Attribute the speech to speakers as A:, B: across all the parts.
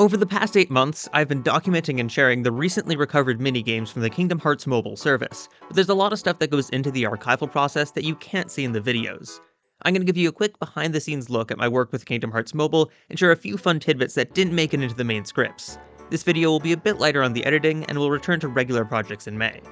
A: Over the past 8 months, I've been documenting and sharing the recently recovered minigames from the Kingdom Hearts mobile service, but there's a lot of stuff that goes into the archival process that you can't see in the videos. I'm going to give you a quick behind-the-scenes look at my work with Kingdom Hearts Mobile and share a few fun tidbits that didn't make it into the main scripts. This video will be a bit lighter on the editing and will return to regular projects in May.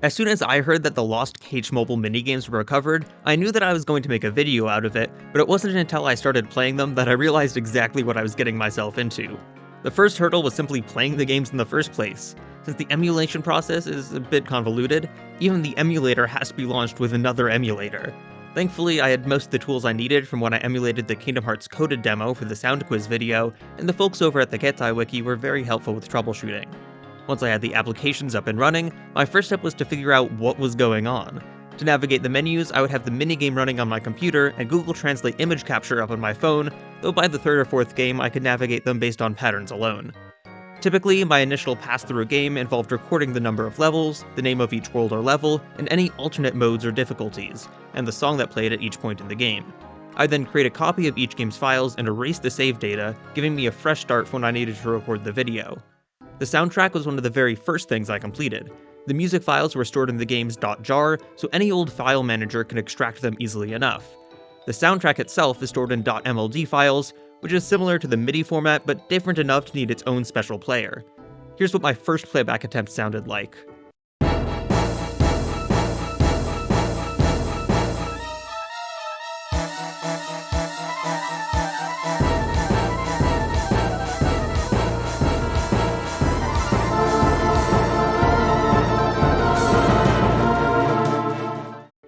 A: As soon as I heard that the Lost Cage mobile minigames were recovered, I knew that I was going to make a video out of it, but it wasn't until I started playing them that I realized exactly what I was getting myself into. The first hurdle was simply playing the games in the first place. Since the emulation process is a bit convoluted, even the emulator has to be launched with another emulator. Thankfully, I had most of the tools I needed from when I emulated the Kingdom Hearts coded demo for the sound quiz video, and the folks over at the Ketai Wiki were very helpful with troubleshooting. Once I had the applications up and running, my first step was to figure out what was going on. To navigate the menus, I would have the minigame running on my computer and Google Translate image capture up on my phone, though by the third or fourth game I could navigate them based on patterns alone. Typically, my initial pass-through game involved recording the number of levels, the name of each world or level, and any alternate modes or difficulties, and the song that played at each point in the game. I'd then create a copy of each game's files and erase the save data, giving me a fresh start for when I needed to record the video. The soundtrack was one of the very first things I completed. The music files were stored in the game's .jar, so any old file manager can extract them easily enough. The soundtrack itself is stored in .mld files, which is similar to the MIDI format but different enough to need its own special player. Here's what my first playback attempt sounded like.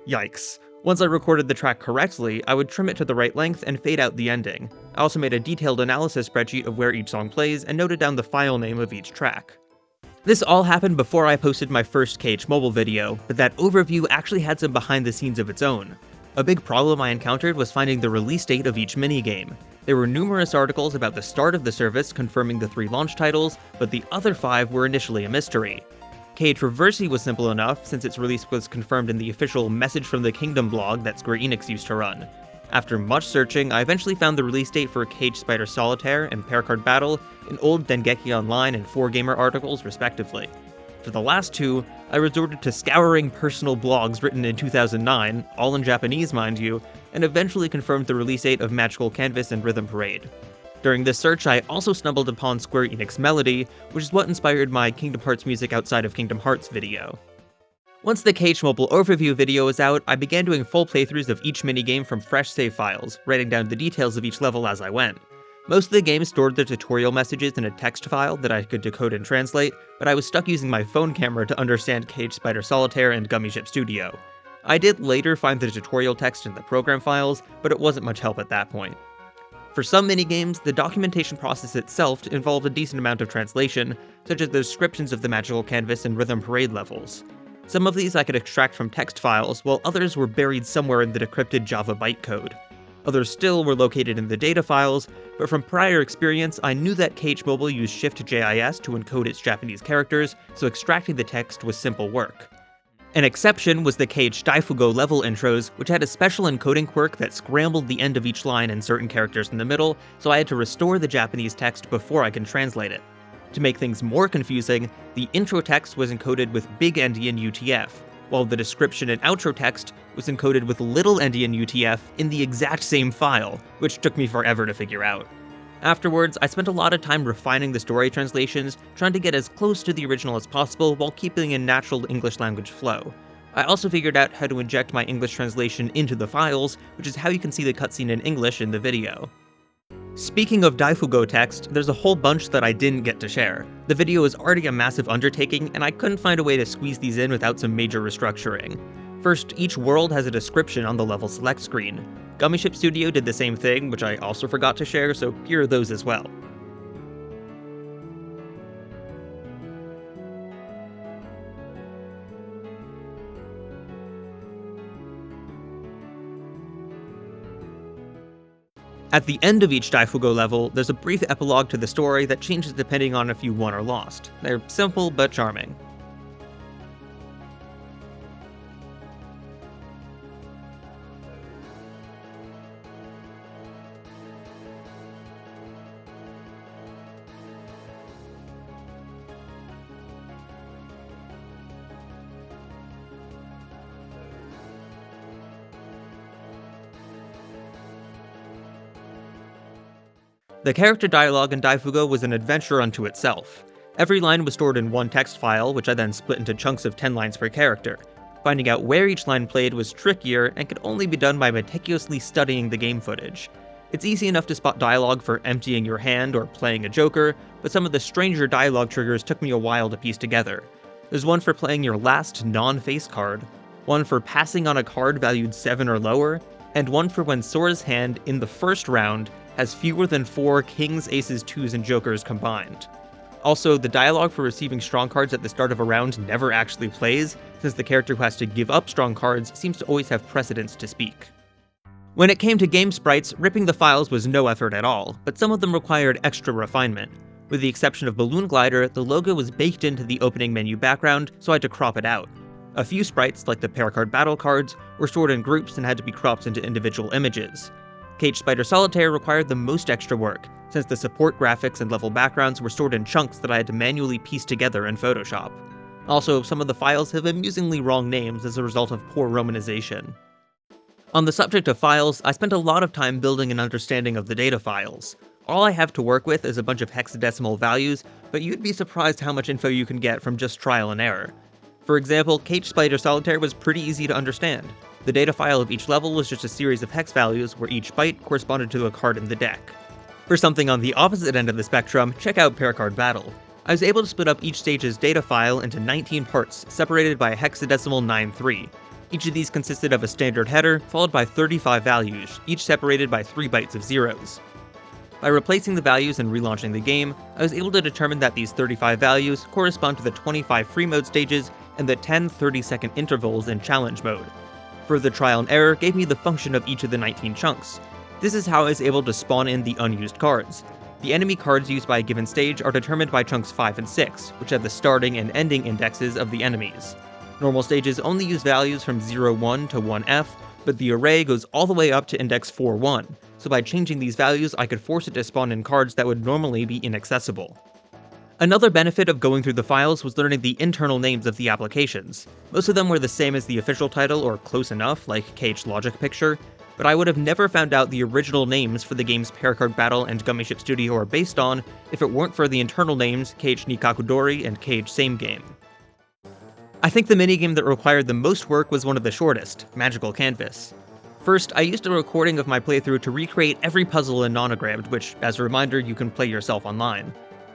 A: Yikes. Once I recorded the track correctly, I would trim it to the right length and fade out the ending. I also made a detailed analysis spreadsheet of where each song plays and noted down the file name of each track. This all happened before I posted my first Cage mobile video, but that overview actually had some behind the scenes of its own. A big problem I encountered was finding the release date of each minigame. There were numerous articles about the start of the service confirming the 3 launch titles, but the other 5 were initially a mystery. Cage Reversi was simple enough, since its release was confirmed in the official Message from the Kingdom blog that Square Enix used to run. After much searching, I eventually found the release date for Cage Spider Solitaire and Pair Card Battle in old Dengeki Online and 4Gamer articles, respectively. For the last 2, I resorted to scouring personal blogs written in 2009, all in Japanese mind you, and eventually confirmed the release date of Magical Canvas and Rhythm Parade. During this search, I also stumbled upon Square Enix Melody, which is what inspired my Kingdom Hearts music outside of Kingdom Hearts video. Once the Cage mobile overview video was out, I began doing full playthroughs of each minigame from fresh save files, writing down the details of each level as I went. Most of the games stored their tutorial messages in a text file that I could decode and translate, but I was stuck using my phone camera to understand Cage Spider Solitaire and Gummy Ship Studio. I did later find the tutorial text in the program files, but it wasn't much help at that point. For some minigames, the documentation process itself involved a decent amount of translation, such as the descriptions of the Magical Canvas and Rhythm Parade levels. Some of these I could extract from text files, while others were buried somewhere in the decrypted Java bytecode. Others still were located in the data files, but from prior experience, I knew that Cage Mobile used Shift-JIS to encode its Japanese characters, so extracting the text was simple work. An exception was the Cage Daifugo level intros, which had a special encoding quirk that scrambled the end of each line and certain characters in the middle, so I had to restore the Japanese text before I can translate it. To make things more confusing, the intro text was encoded with big endian UTF, while the description and outro text was encoded with little endian UTF in the exact same file, which took me forever to figure out. Afterwards, I spent a lot of time refining the story translations, trying to get as close to the original as possible while keeping a natural English language flow. I also figured out how to inject my English translation into the files, which is how you can see the cutscene in English in the video. Speaking of Daifugo text, there's a whole bunch that I didn't get to share. The video is already a massive undertaking, and I couldn't find a way to squeeze these in without some major restructuring. First, each world has a description on the level select screen. Gummy Ship Studio did the same thing, which I also forgot to share, so here are those as well. At the end of each Daifugo level, there's a brief epilogue to the story that changes depending on if you won or lost. They're simple but charming. The character dialogue in Daifugo was an adventure unto itself. Every line was stored in one text file, which I then split into chunks of 10 lines per character. Finding out where each line played was trickier and could only be done by meticulously studying the game footage. It's easy enough to spot dialogue for emptying your hand or playing a joker, but some of the stranger dialogue triggers took me a while to piece together. There's one for playing your last non-face card, one for passing on a card valued 7 or lower, and one for when Sora's hand in the first round has fewer than 4 kings, aces, 2s, and jokers combined. Also, the dialogue for receiving strong cards at the start of a round never actually plays, since the character who has to give up strong cards seems to always have precedence to speak. When it came to game sprites, ripping the files was no effort at all, but some of them required extra refinement. With the exception of Balloon Glider, the logo was baked into the opening menu background, so I had to crop it out. A few sprites, like the pair card battle cards, were stored in groups and had to be cropped into individual images. Cage Spider Solitaire required the most extra work, since the support graphics and level backgrounds were stored in chunks that I had to manually piece together in Photoshop. Also, some of the files have amusingly wrong names as a result of poor romanization. On the subject of files, I spent a lot of time building an understanding of the data files. All I have to work with is a bunch of hexadecimal values, but you'd be surprised how much info you can get from just trial and error. For example, Cage Spider Solitaire was pretty easy to understand. The data file of each level was just a series of hex values where each byte corresponded to a card in the deck. For something on the opposite end of the spectrum, check out Pair Card Battle. I was able to split up each stage's data file into 19 parts, separated by a hexadecimal 9-3. Each of these consisted of a standard header, followed by 35 values, each separated by 3 bytes of zeros. By replacing the values and relaunching the game, I was able to determine that these 35 values correspond to the 25 free mode stages and the 10 30-second intervals in challenge mode. Further trial and error gave me the function of each of the 19 chunks. This is how I was able to spawn in the unused cards. The enemy cards used by a given stage are determined by chunks 5 and 6, which have the starting and ending indexes of the enemies. Normal stages only use values from 0-1 to 1F, but the array goes all the way up to index 4-1, so by changing these values I could force it to spawn in cards that would normally be inaccessible. Another benefit of going through the files was learning the internal names of the applications. Most of them were the same as the official title or close enough, like Cage Logic Picture, but I would have never found out the original names for the games Pair Card Battle and Gummy Ship Studio are based on if it weren't for the internal names Cage Nikakudori and Cage Same Game. I think the minigame that required the most work was one of the shortest, Magical Canvas. First, I used a recording of my playthrough to recreate every puzzle in Nonogrammed, which, as a reminder, you can play yourself online.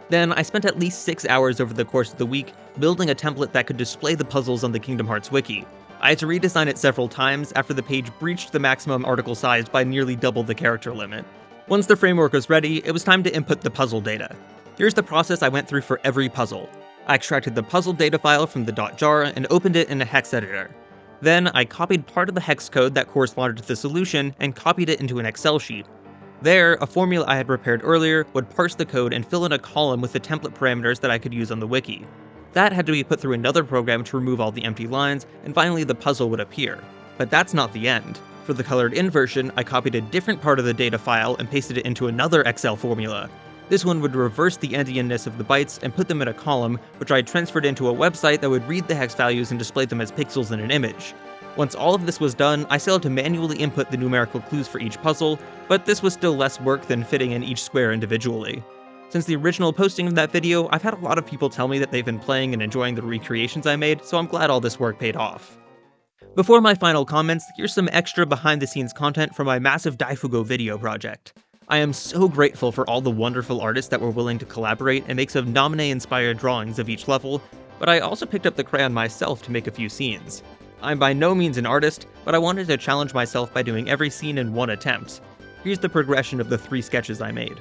A: Then, I spent at least 6 hours over the course of the week building a template that could display the puzzles on the Kingdom Hearts wiki. I had to redesign it several times after the page breached the maximum article size by nearly double the character limit. Once the framework was ready, it was time to input the puzzle data. Here's the process I went through for every puzzle. I extracted the puzzle data file from the .jar and opened it in a hex editor. Then, I copied part of the hex code that corresponded to the solution and copied it into an Excel sheet. There, a formula I had prepared earlier would parse the code and fill in a column with the template parameters that I could use on the wiki. That had to be put through another program to remove all the empty lines, and finally the puzzle would appear. But that's not the end. For the colored in version, I copied a different part of the data file and pasted it into another Excel formula. This one would reverse the endianness of the bytes and put them in a column, which I transferred into a website that would read the hex values and display them as pixels in an image. Once all of this was done, I still had to manually input the numerical clues for each puzzle, but this was still less work than fitting in each square individually. Since the original posting of that video, I've had a lot of people tell me that they've been playing and enjoying the recreations I made, so I'm glad all this work paid off. Before my final comments, here's some extra behind-the-scenes content from my massive Daifugo video project. I am so grateful for all the wonderful artists that were willing to collaborate and make some Naminé-inspired drawings of each level, but I also picked up the crayon myself to make a few scenes. I'm by no means an artist, but I wanted to challenge myself by doing every scene in one attempt. Here's the progression of the 3 sketches I made.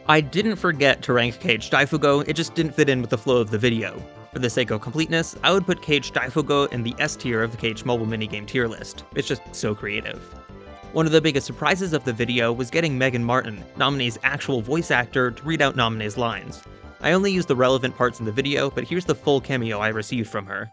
A: I didn't forget to rank Cage Daifugo, it just didn't fit in with the flow of the video. For the sake of completeness, I would put Cage Daifugo in the S tier of the Cage mobile minigame tier list. It's just so creative. One of the biggest surprises of the video was getting Megan Martin, Naminé's actual voice actor, to read out Naminé's lines. I only used the relevant parts in the video, but here's the full cameo I received from her.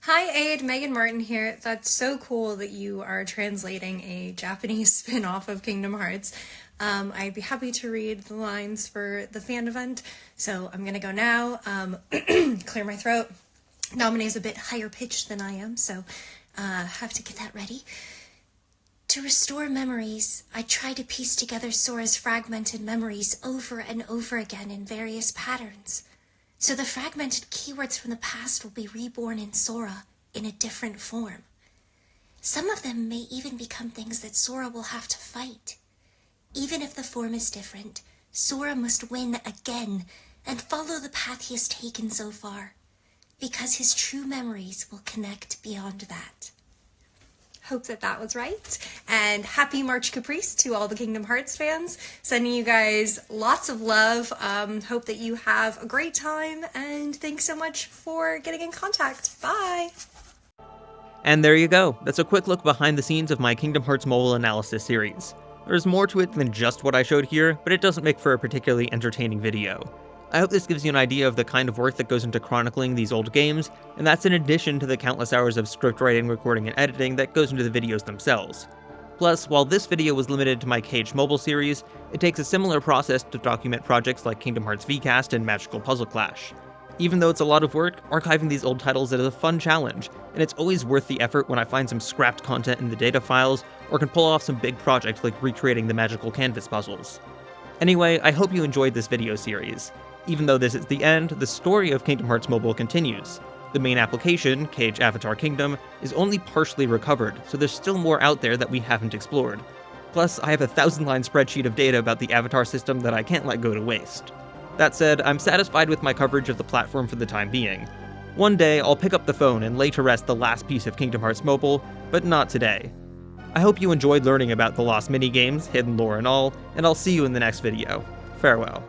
B: Hi Aid, Megan Martin here. That's so cool that you are translating a Japanese spin-off of Kingdom Hearts. I'd be happy to read the lines for the fan event, so I'm gonna go now, clear my throat. Nominee's a bit higher pitched than I am, so have to get that ready. To restore memories, I try to piece together Sora's fragmented memories over and over again in various patterns. So the fragmented keywords from the past will be reborn in Sora in a different form. Some of them may even become things that Sora will have to fight. Even if the form is different, Sora must win again and follow the path he has taken so far, because his true memories will connect beyond that. Hope that was right. And happy March Caprice to all the Kingdom Hearts fans. Sending you guys lots of love. Hope that you have a great time, and thanks so much for getting in contact. Bye!
A: And there you go. That's a quick look behind the scenes of my Kingdom Hearts mobile analysis series. There's more to it than just what I showed here, but it doesn't make for a particularly entertaining video. I hope this gives you an idea of the kind of work that goes into chronicling these old games, and that's in addition to the countless hours of script writing, recording, and editing that goes into the videos themselves. Plus, while this video was limited to my Cage mobile series, it takes a similar process to document projects like Kingdom Hearts VCast and Magical Puzzle Clash. Even though it's a lot of work, archiving these old titles is a fun challenge, and it's always worth the effort when I find some scrapped content in the data files, or can pull off some big project like recreating the magical canvas puzzles. Anyway, I hope you enjoyed this video series. Even though this is the end, the story of Kingdom Hearts Mobile continues. The main application, Cage Avatar Kingdom, is only partially recovered, so there's still more out there that we haven't explored. Plus, I have a 1,000-line spreadsheet of data about the Avatar system that I can't let go to waste. That said, I'm satisfied with my coverage of the platform for the time being. One day, I'll pick up the phone and lay to rest the last piece of Kingdom Hearts Mobile, but not today. I hope you enjoyed learning about the lost minigames, hidden lore and all, and I'll see you in the next video. Farewell.